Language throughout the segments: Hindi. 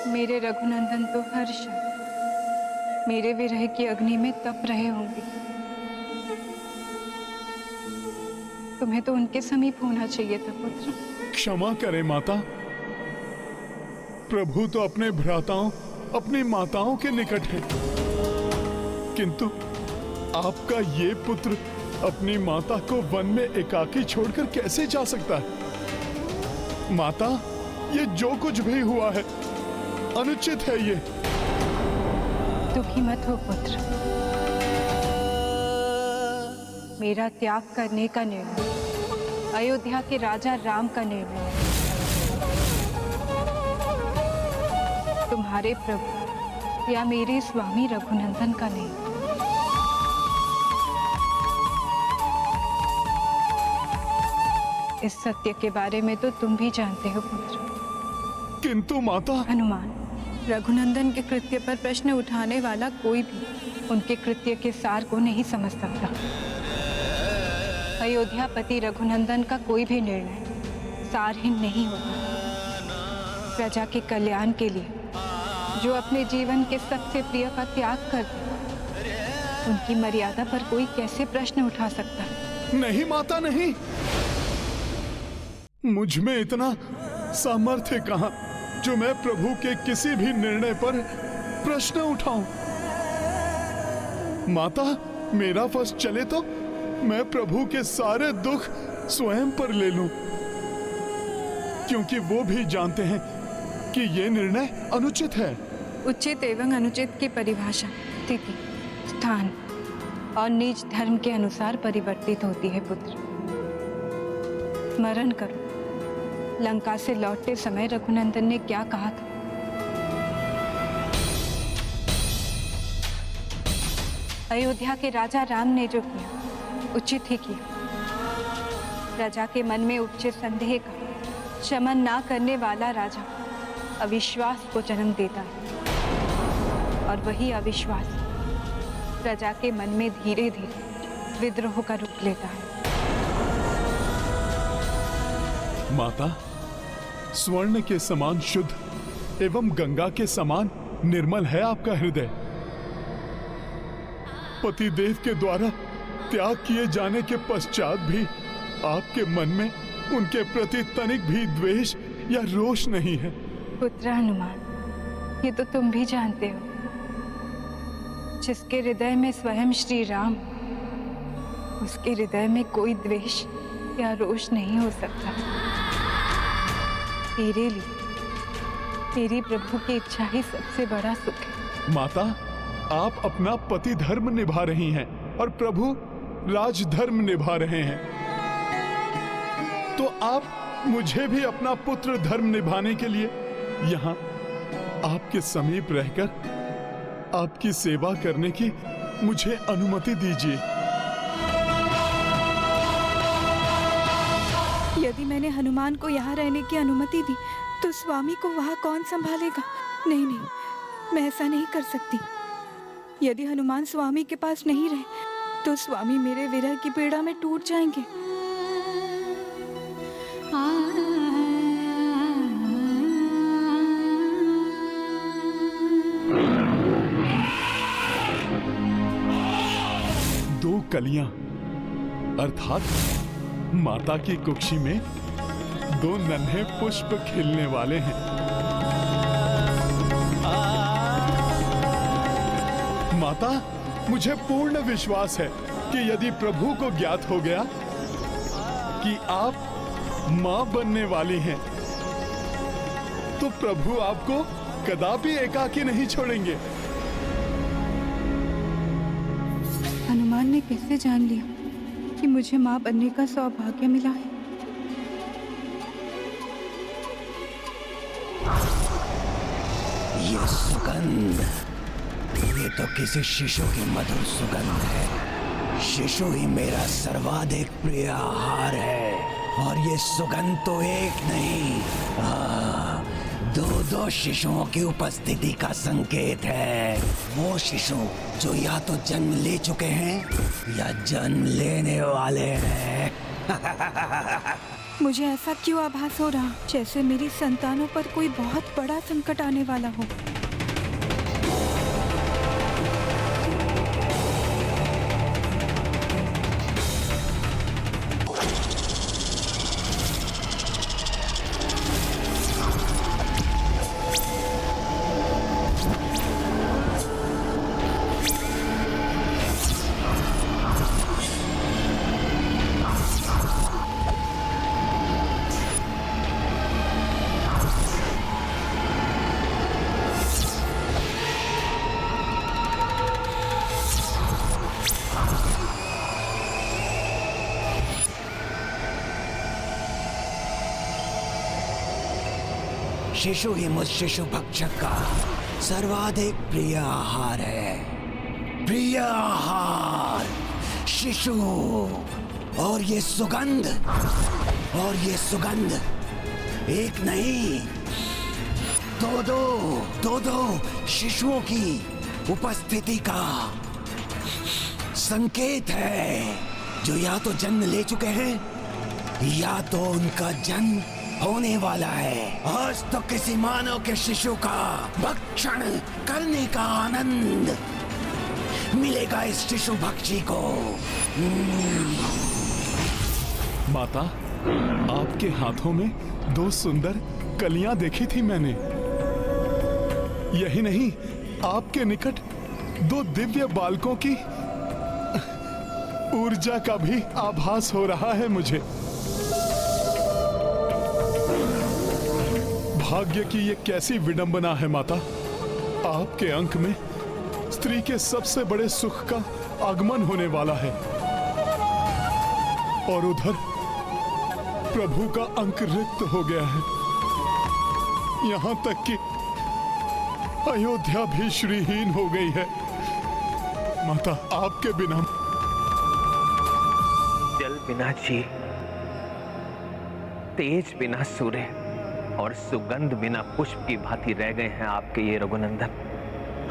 मेरे रघुनंदन तो हर क्षण मेरे विरह की अग्नि में तप रहे होंगे। तुम्हें तो उनके समीप होना चाहिए था पुत्र। क्षमा करें माता, प्रभु तो अपने भ्राताओं, अपनी माताओं के निकट है, किंतु आपका ये पुत्र अपनी माता को वन में एकाकी छोड़कर कैसे जा सकता है? माता, ये जो कुछ भी हुआ है अनुचित है। ये दुखी मत हो पुत्र। मेरा त्याग करने का निर्णय अयोध्या के राजा राम का निर्णय है, तुम्हारे प्रभु या मेरे स्वामी रघुनंदन का नहीं। इस सत्य के बारे में तो तुम भी जानते हो पुत्र। किंतु माता। हनुमान, रघुनंदन के कृत्य पर प्रश्न उठाने वाला कोई भी उनके कृत्य के सार को नहीं समझ सकता। अयोध्यापति रघुनंदन का कोई भी निर्णय सारहीन नहीं होता। प्रजा के कल्याण के लिए जो अपने जीवन के सबसे प्रिय का त्याग कर दे, उनकी मर्यादा पर कोई कैसे प्रश्न उठा सकता है? नहीं माता, नहीं। मुझ में इतना सामर्थ्य कहां जो मैं प्रभु के किसी भी निर्णय पर प्रश्न उठाऊं। माता, मेरा वश चले तो मैं प्रभु के सारे दुख स्वयं पर ले लूं, क्योंकि वो भी जानते हैं कि ये निर्णय अनुचित है। उचित एवं अनुचित की परिभाषा स्थिति, स्थान और निज धर्म के अनुसार परिवर्तित होती है पुत्र। स्मरण करो, लंका से लौटते समय रघुनंदन ने क्या कहा था? अयोध्या के राजा राम ने जो किया उचित ही किया। प्रजा के मन में उपजे संदेह का शमन ना करने वाला राजा अविश्वास को जन्म देता है, और वही अविश्वास प्रजा के मन में धीरे धीरे विद्रोह का रूप लेता है। माता, स्वर्ण के समान शुद्ध एवं गंगा के समान निर्मल है आपका हृदय। पतिदेव के द्वारा त्याग किए जाने के पश्चात भी आपके मन में उनके प्रति तनिक भी द्वेष या रोष नहीं है। पुत्र हनुमान, ये तो तुम भी जानते हो, जिसके हृदय में स्वयं श्री राम, उसके हृदय में कोई द्वेष या रोष नहीं हो सकता। तेरे लिए तेरी प्रभु की इच्छा ही सबसे बड़ा सुख है। माता, आप अपना पति धर्म निभा रही हैं और प्रभु राजधर्म निभा रहे हैं, तो आप मुझे भी अपना पुत्र धर्म निभाने के लिए यहाँ आपके समीप रहकर आपकी सेवा करने की मुझे अनुमति दीजिए। यदि मैंने हनुमान को यहाँ रहने की अनुमति दी तो स्वामी को वहाँ कौन संभालेगा? नहीं नहीं, मैं ऐसा नहीं कर सकती। यदि हनुमान स्वामी के पास नहीं रहे तो स्वामी मेरे विरह की पीड़ा में टूट जाएंगे। दो कलियां अर्थात माता की कुक्षी में दो नन्हे पुष्प खिलने वाले हैं। माता, मुझे पूर्ण विश्वास है कि यदि प्रभु को ज्ञात हो गया कि आप मां बनने वाली हैं, तो प्रभु आपको कदापि एकाकी नहीं छोड़ेंगे। हनुमान ने कैसे जान लिया कि मुझे मां बनने का सौभाग्य मिला है? ये सुगंध, ये तो किसी शिशु की मधुर सुगंध है। शिशु ही मेरा सर्वाधिक प्रिय आहार है, और ये सुगंध तो एक नहीं, दो दो शिशुओं की उपस्थिति का संकेत है। वो शिशु जो या तो जन्म ले चुके हैं या जन्म लेने वाले हैं। मुझे ऐसा क्यों आभास हो रहा जैसे मेरी संतानों पर कोई बहुत बड़ा संकट आने वाला हो। शिशु ही मुझ शिशु भक्षक का सर्वाधिक प्रिय आहार है। प्रिय आहार शिशु। और ये सुगंध एक नहीं दो शिशुओं की उपस्थिति का संकेत है, जो या तो जन्म ले चुके हैं या तो उनका जन्म होने वाला है। आज तो किसी मानव के शिशु का भक्षण करने का आनंद मिलेगा इस शिशु भक्षी को। माता, आपके हाथों में 2 सुंदर कलियां देखी थी मैंने। यही नहीं, आपके निकट 2 दिव्य बालकों की ऊर्जा का भी आभास हो रहा है मुझे। भाग्य की ये कैसी विडंबना है माता। आपके अंक में स्त्री के सबसे बड़े सुख का आगमन होने वाला है, और उधर प्रभु का अंक रिक्त हो गया है। यहां तक कि अयोध्या भी श्रीहीन हो गई है। माता, आपके बिना जल बिना झील, तेज बिना सूर्य और सुगंध बिना पुष्प की भांति रह गए हैं आपके ये रघुनंदन।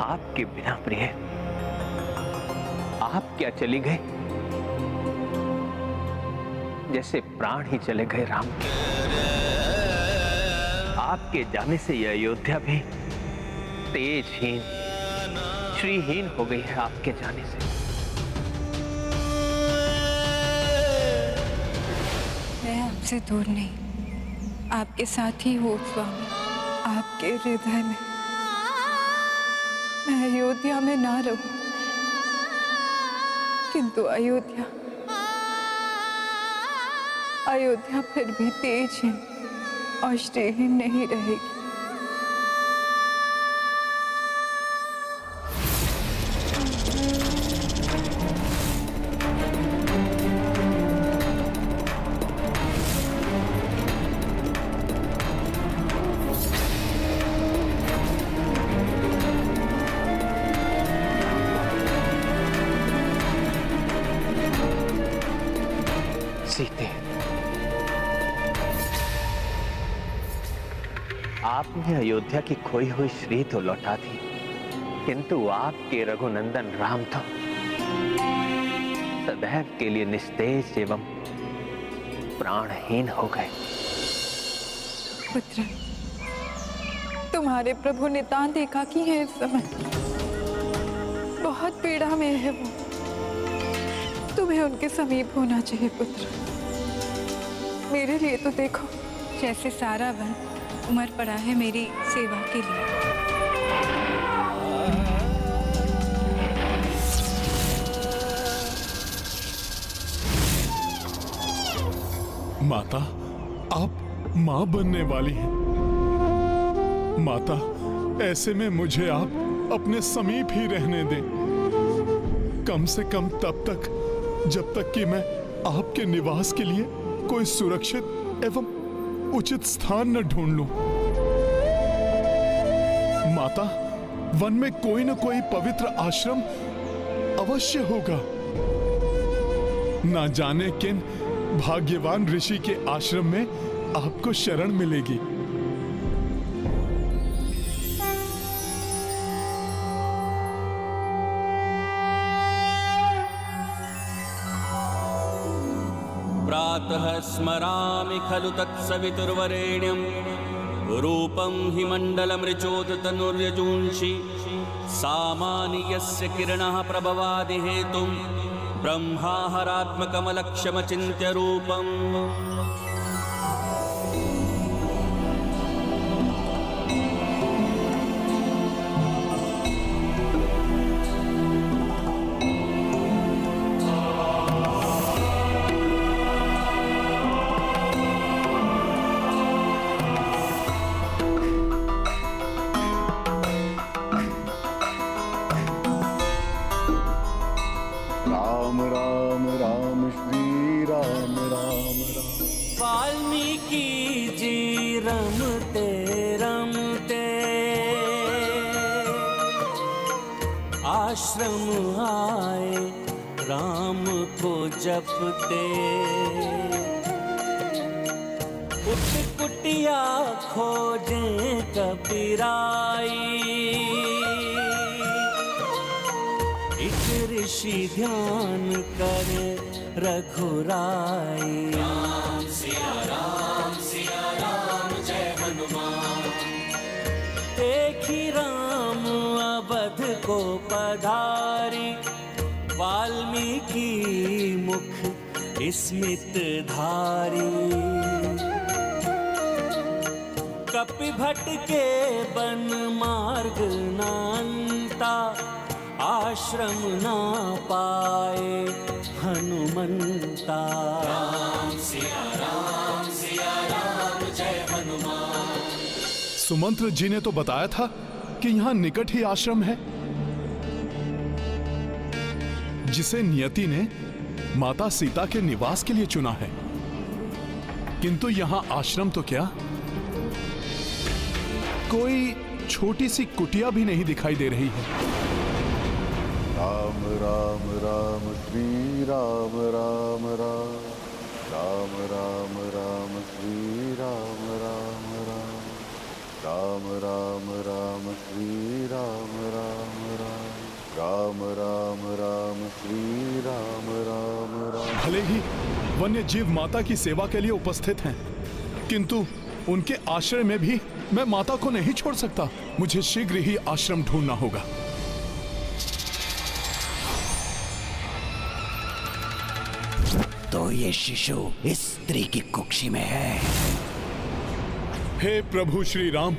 आपके बिना प्रिय आप क्या चली गए, जैसे प्राण ही चले गए राम के। आपके जाने से यह अयोध्या भी तेजहीन, श्रीहीन हो गई है आपके जाने से। मैं आपसे दूर नहीं, आपके साथ ही हूँ स्वामी। आपके हृदय में। मैं अयोध्या में ना रहूं, किंतु अयोध्या फिर भी तेजहीन और श्रीहीन नहीं रहेगी। सीते, आपने अयोध्या की खोई हुई श्री तो लौटा दी, किंतु आपके रघुनंदन राम तो सदैव के लिए निस्तेज एवं प्राणहीन हो गए। पुत्र, तुम्हारे प्रभु नितांत एकाकी है इस समय। बहुत पीड़ा में है वो। तुम्हें उनके समीप होना चाहिए पुत्र। मेरे लिए तो देखो, जैसे सारा वन उमड़ पड़ा है मेरी सेवा के लिए। माता, आप मां बनने वाली हैं। माता, ऐसे में मुझे आप अपने समीप ही रहने दें, कम से कम तब तक जब तक कि मैं आपके निवास के लिए कोई सुरक्षित एवं उचित स्थान न ढूंढ लूं। माता, वन में कोई न कोई पवित्र आश्रम अवश्य होगा। ना जाने किन भाग्यवान ऋषि के आश्रम में आपको शरण मिलेगी। प्रातः स्मरामि खलु तत्सवितुर्वरेण्यं रूपं हि मण्डलमृचोदतनुर्यजूंषि सामानि यस्य किरणः प्रभवादिहेतुं ब्रह्माहरात्मकमलक्ष्यमचिन्त्य रूपम्। राम राम राम श्री राम राम राम। वाल्मीकि जी रमते रमते आश्रम आए, राम को जपते। कुट कुटिया खोजे कबीराई, एक ऋषि ध्यान करे रघुराई। राम सिया राम जय हनुमान। देखी राम अवध को पधारी, वाल्मीकि मुख स्मित धारी। कपिभट के वन मार्ग नान्ता, आश्रम ना पाए हनुमंता। राम सिया राम जय हनुमान। सुमंत्र जी ने तो बताया था कि यहाँ निकट ही आश्रम है, जिसे नियति ने माता सीता के निवास के लिए चुना है। किंतु यहाँ आश्रम तो क्या, कोई छोटी सी कुटिया भी नहीं दिखाई दे रही है। राम राम राम श्री राम राम राम। राम राम राम श्री राम राम राम। राम राम राम श्री राम राम राम। राम राम राम श्री राम राम राम। भले ही वन्य जीव माता की सेवा के लिए उपस्थित हैं, किंतु उनके आश्रय में भी मैं माता को नहीं छोड़ सकता। मुझे शीघ्र ही आश्रम ढूंढना होगा। तो ये शिशु इस स्त्री की कुक्षी में है। हे प्रभु श्री राम,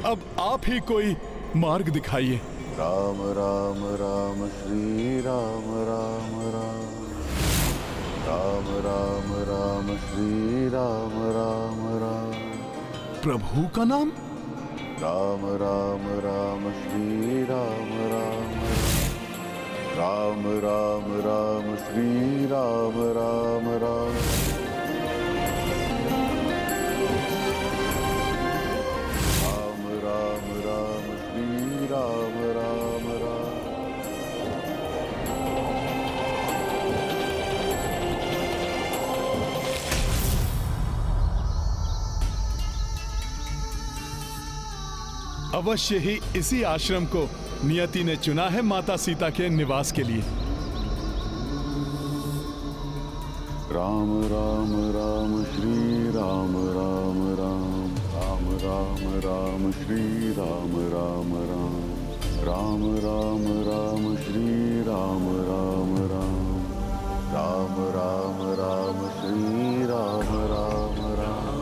अब आप ही कोई मार्ग दिखाइए। राम राम राम श्री राम राम राम। राम राम राम श्री राम राम राम। प्रभु का नाम? राम राम राम श्री राम राम राम। राम राम राम श्री राम राम राम। राम राम राम श्री राम राम राम। अवश्य ही इसी आश्रम को नियति ने चुना है माता सीता के निवास के लिए। राम राम राम श्री राम राम राम। राम राम राम श्री राम राम राम। राम राम राम श्री राम राम राम। राम राम राम श्री राम राम राम।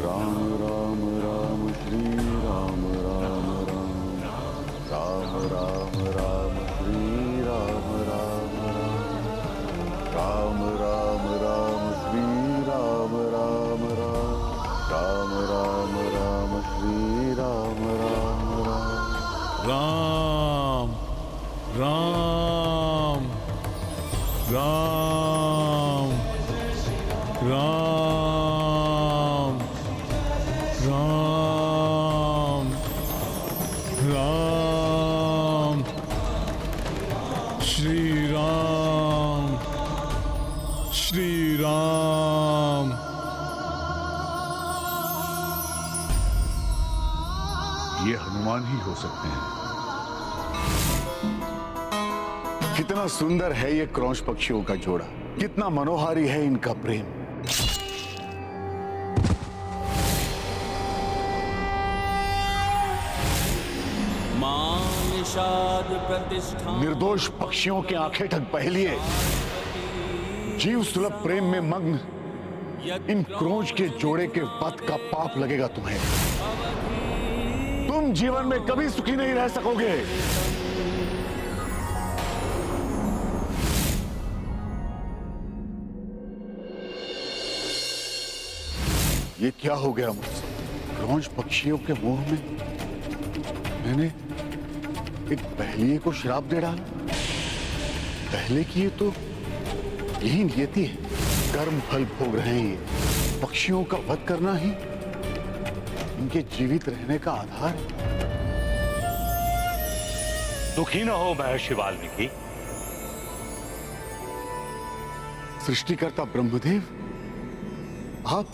राम राम राम श्री राम राम राम। राम राम राम श्री राम राम राम। राम राम राम श्री राम राम राम। राम राम राम श्री राम राम राम। राम राम राम राम राम राम। श्री राम श्री राम। ये हनुमान ही हो सकते हैं। कितना सुंदर है ये क्रौंच पक्षियों का जोड़ा, कितना मनोहारी है इनका प्रेम। विषाद प्रतिष्ठा निर्दोष पक्षियों की आंखें ठग पहलिए, जीव सुलभ प्रेम में मग्न इन क्रोंच के जोड़े के वध का पाप लगेगा तुम्हें। तुम जीवन में कभी सुखी नहीं रह सकोगे। ये क्या हो गया मुझसे? क्रोंच पक्षियों के मुंह में मैंने एक बहलिए को श्राप दे डाला। पहले की ये तो यही नियति है, कर्म फल भोग रहे हैं ये। पक्षियों का वध करना ही इनके जीवित रहने का आधार है। दुखी न हो महर्षि वाल्मीकि। सृष्टिकर्ता ब्रह्मदेव, आप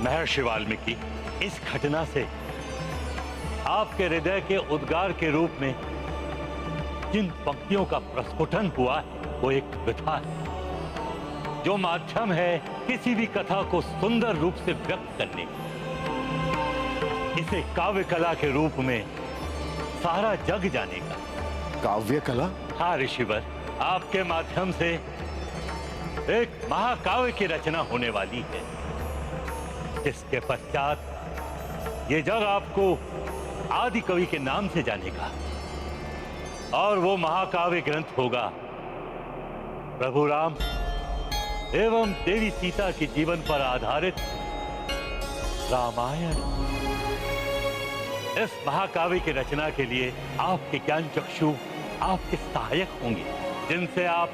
महर्षि वाल्मीकि, इस घटना से आपके हृदय के उद्गार के रूप में जिन पंक्तियों का प्रस्फुटन हुआ है वो एक विधा है, जो माध्यम है किसी भी कथा को सुंदर रूप से व्यक्त करने की। इसे काव्य कला के रूप में सारा जग जानेगा। काव्य कला? हाँ ऋषिवर, आपके माध्यम से एक महाकाव्य की रचना होने वाली है, जिसके पश्चात ये जग आपको आदि कवि के नाम से जानेगा। और वो महाकाव्य ग्रंथ होगा प्रभु राम एवं देवी सीता के जीवन पर आधारित रामायण। इस महाकाव्य की रचना के लिए आपके ज्ञान चक्षु आपके सहायक होंगे, जिनसे आप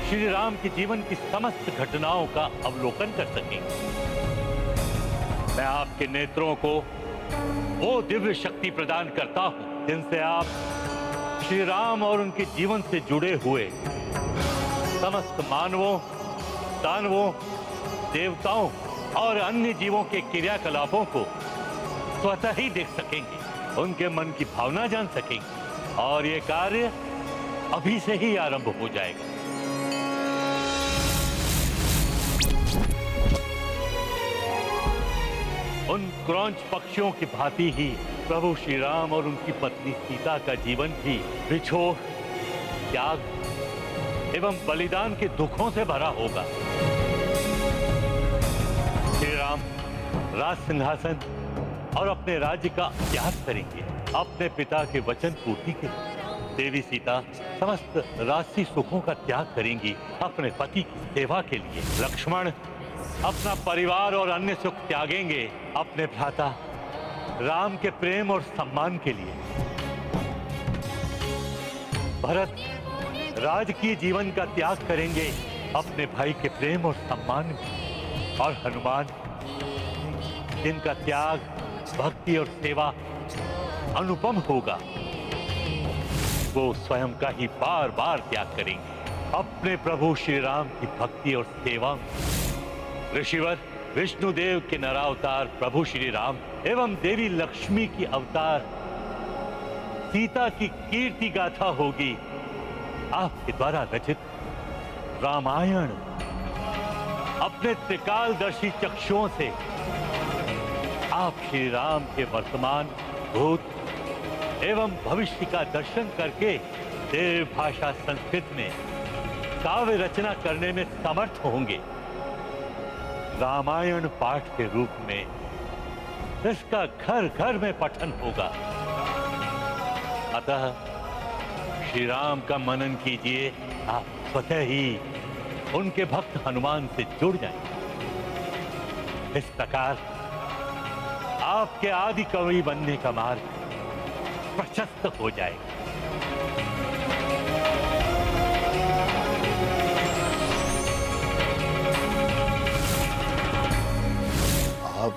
श्री राम के जीवन की समस्त घटनाओं का अवलोकन कर सकेंगे। मैं आपके नेत्रों को वो दिव्य शक्ति प्रदान करता हूं, जिनसे आप श्री राम और उनके जीवन से जुड़े हुए समस्त मानवों, दानवों, देवताओं और अन्य जीवों के क्रियाकलापों को स्वतः ही देख सकेंगे, उनके मन की भावना जान सकेंगे। और ये कार्य अभी से ही आरंभ हो जाएगा। उन क्रोंच पक्षियों की भांति ही प्रभु श्री राम और उनकी पत्नी सीता का जीवन भी विछोह, त्याग एवं बलिदान के दुखों से भरा होगा। श्री राम राज सिंहासन और अपने राज्य का त्याग करेंगे अपने पिता के वचन पूर्ति के लिए। देवी सीता समस्त राजसी सुखों का त्याग करेंगी अपने पति की सेवा के लिए। लक्ष्मण अपना परिवार और अन्य सुख त्यागेंगे अपने भ्राता राम के प्रेम और सम्मान के लिए। भरत राजकीय जीवन का त्याग करेंगे अपने भाई के प्रेम और सम्मान में। और हनुमान, जिनका त्याग, भक्ति और सेवा अनुपम होगा, वो स्वयं का ही बार बार त्याग करेंगे अपने प्रभु श्री राम की भक्ति और सेवा में। ऋषिवर, विष्णुदेव के नरावतार प्रभु श्री राम एवं देवी लक्ष्मी की अवतार सीता की कीर्ति गाथा होगी आपके द्वारा रचित रामायण। अपने त्रिकालदर्शी चक्षुओं से आप श्री राम के वर्तमान, भूत एवं भविष्य का दर्शन करके देव भाषा संस्कृत में काव्य रचना करने में समर्थ होंगे। रामायण पाठ के रूप में इसका घर घर में पठन होगा। अतः श्री राम का मनन कीजिए, आप स्वतः ही उनके भक्त हनुमान से जुड़ जाएंगे। इस प्रकार आपके आदि कवि बनने का मार्ग प्रशस्त हो जाएगा। आप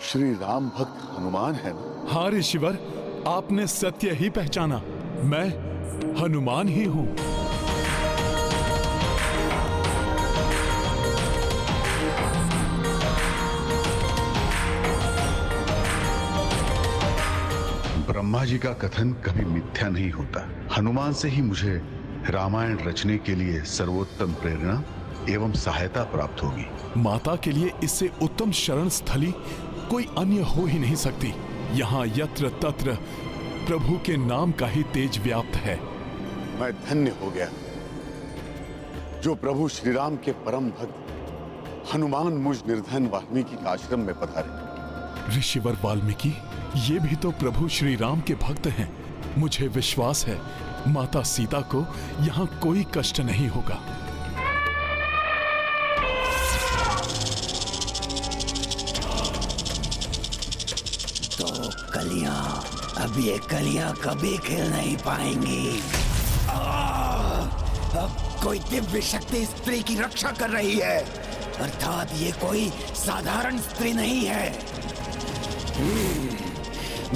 श्री राम भक्त हनुमान है ना? हाँ ऋषिवर, आपने सत्य ही पहचाना। मैं हनुमान ही हूं। ब्रह्मा जी का कथन कभी मिथ्या नहीं होता। हनुमान से ही मुझे रामायण रचने के लिए सर्वोत्तम प्रेरणा एवं सहायता प्राप्त होगी। माता के लिए इससे उत्तम शरण स्थली कोई अन्य हो ही नहीं सकती। यहाँ यत्र तत्र प्रभु के नाम का ही तेज व्याप्त है। मैं धन्य हो गया जो प्रभु श्री राम के परम भक्त हनुमान मुझ निर्धन वाल्मीकि के आश्रम में पधारे। ऋषिवर वाल्मीकि ये भी तो प्रभु श्री राम के भक्त हैं। मुझे विश्वास है माता सीता को यहाँ कोई कष्ट नहीं होगा। तो कलियां, अब ये कलियां कभी खिल नहीं पाएंगी। अब कोई दिव्य शक्ति स्त्री की रक्षा कर रही है, अर्थात ये कोई साधारण स्त्री नहीं है।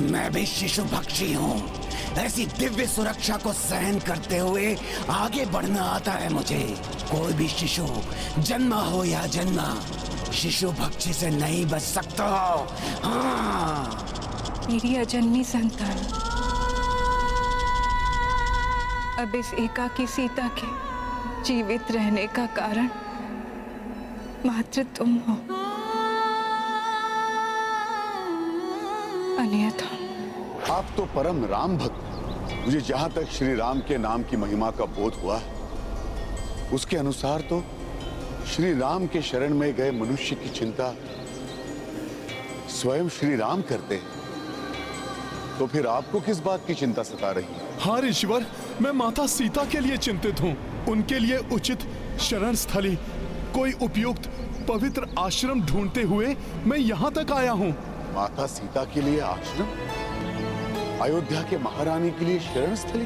मैं भी शिशु भक्षी हूँ। ऐसी दिव्य सुरक्षा को सहन करते हुए आगे बढ़ना आता है मुझे। कोई भी शिशु, जन्मा हो या जन्मा, शिशु भक्षी से नहीं बच सकता। हाँ, मेरी अजन्मी संतान, अब इस एकाकी सीता के जीवित रहने का कारण मात्र तुम हो, अन्यथा। आप तो परम राम भक्त। मुझे जहां तक श्री राम के नाम की महिमा का बोध हुआ, उसके अनुसार तो श्री राम के शरण में गए मनुष्य की चिंता स्वयं श्री राम करते हैं। तो फिर आपको किस बात की चिंता सता रही है? हाँ ऋषिवर, मैं माता सीता के लिए चिंतित हूँ। उनके लिए उचित शरण स्थली, कोई उपयुक्त पवित्र आश्रम ढूंढते हुए मैं यहाँ तक आया हूँ। माता सीता के लिए आश्रम? अयोध्या के महारानी के लिए शरण स्थली?